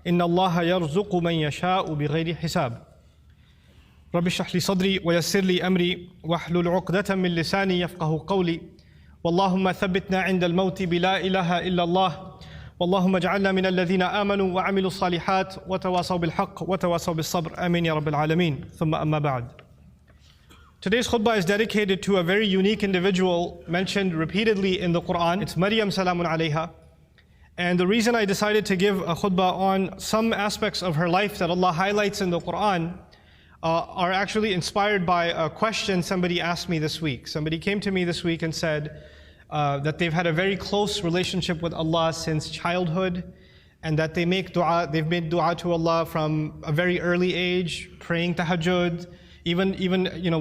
إن الله يرزق من يشاء بغير حساب رب اشرح لي صدري ويسر لي أمري واحلل عقدة من لساني يفقه قولي واللهم ثبتنا عند الموت بلا إله إلا الله واللهم اجعلنا من الذين آمنوا وعملوا الصالحات وتواصوا بالحق وتواصوا بالصبر آمين يا رب العالمين ثم أما بعد. Today's khutbah is dedicated to a very unique individual mentioned repeatedly in the Qur'an. It's Maryam salamun alayha. And the reason I decided to give a khutbah on some aspects of her life that Allah highlights in the Qur'an are actually inspired by a question somebody asked me this week. Somebody came to me this week and said that they've had a very close relationship with Allah since childhood, and that they make dua, they've made dua to Allah from a very early age, praying tahajjud, even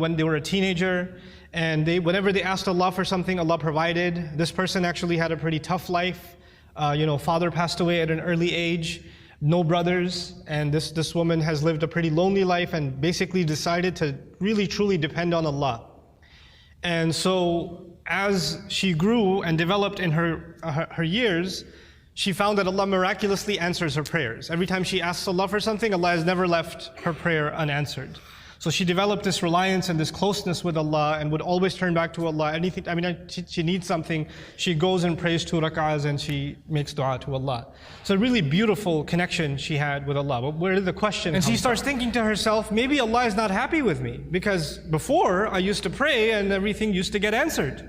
when they were a teenager, and whenever they asked Allah for something, Allah provided. This person actually had a pretty tough life. Father passed away at an early age, no brothers, and this woman has lived a pretty lonely life and basically decided to really truly depend on Allah. And so as she grew and developed in her years, she found that Allah miraculously answers her prayers. Every time she asks Allah for something, Allah has never left her prayer unanswered. So she developed this reliance and this closeness with Allah and would always turn back to Allah. She needs something, she goes and prays 2 rak'ahs and she makes dua to Allah. So a really beautiful connection she had with Allah. But where did the question come from? And she starts thinking to herself, maybe Allah is not happy with me, because before I used to pray and everything used to get answered.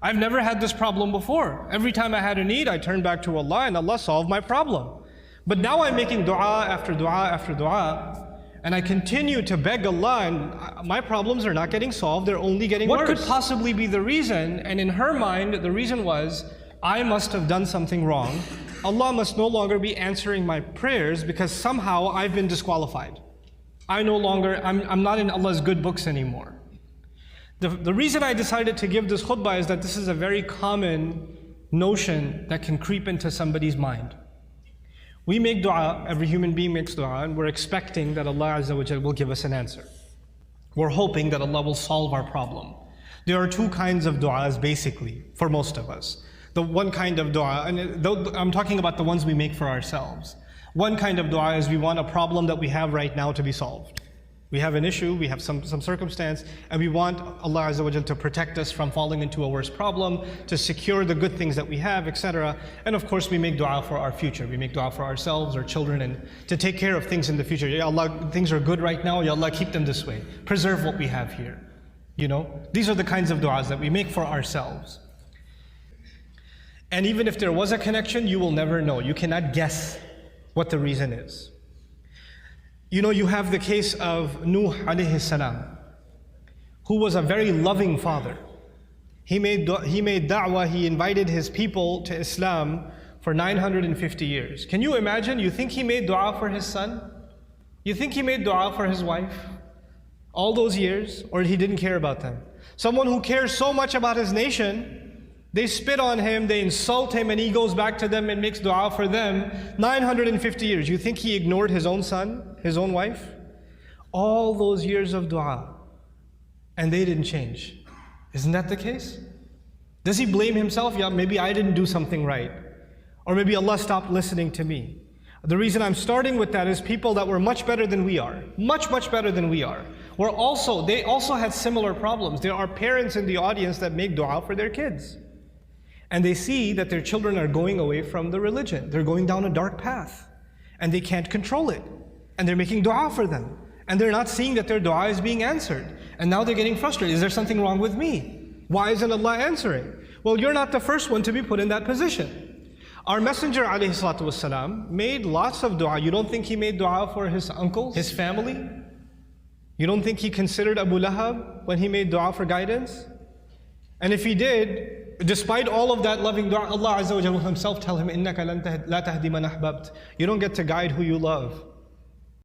I've never had this problem before. Every time I had a need, I turned back to Allah and Allah solved my problem. But now I'm making dua after dua after dua, and I continue to beg Allah, and my problems are not getting solved, they're only getting worse. What could possibly be the reason? And in her mind, the reason was, I must have done something wrong. Allah must no longer be answering my prayers because somehow I've been disqualified. I'm not in Allah's good books anymore. The reason I decided to give this khutbah is that this is a very common notion that can creep into somebody's mind. We make dua, every human being makes dua, and we're expecting that Allah Azza wa Jal will give us an answer. We're hoping that Allah will solve our problem. There are 2 kinds of du'as basically, for most of us. The one kind of dua, and I'm talking about the ones we make for ourselves. One kind of dua is we want a problem that we have right now to be solved. We have an issue, we have some circumstance, and we want Allah Azza wa Jal to protect us from falling into a worse problem, to secure the good things that we have, etc. And of course we make dua for our future. We make dua for ourselves, our children, and to take care of things in the future. Ya Allah, things are good right now, Ya Allah, keep them this way. Preserve what we have here. These are the kinds of duas that we make for ourselves. And even if there was a connection, you will never know. You cannot guess what the reason is. You have the case of Nuh alayhi salam, who was a very loving father. He made da'wah, he invited his people to Islam for 950 years. Can you imagine? You think he made dua for his son? You think he made dua for his wife? All those years? Or he didn't care about them? Someone who cares so much about his nation, they spit on him, they insult him, and he goes back to them and makes dua for them 950 years. You think he ignored his own son, his own wife? All those years of dua, and they didn't change. Isn't that the case? Does he blame himself? Yeah, maybe I didn't do something right. Or maybe Allah stopped listening to me. The reason I'm starting with that is people that were much better than we are. Much better than we are. They also had similar problems. There are parents in the audience that make dua for their kids. And they see that their children are going away from the religion. They're going down a dark path. And they can't control it. And they're making dua for them. And they're not seeing that their dua is being answered. And now they're getting frustrated. Is there something wrong with me? Why isn't Allah answering? Well, you're not the first one to be put in that position. Our Messenger ﷺ made lots of dua. You don't think he made dua for his uncles, his family? You don't think he considered Abu Lahab when he made dua for guidance? And if he did, despite all of that loving dua, Allah Azza wa Jalla will Himself tell him, إِنَّكَ لَا تَهْدِي مَنْ أَحْبَبْتَ. You don't get to guide who you love.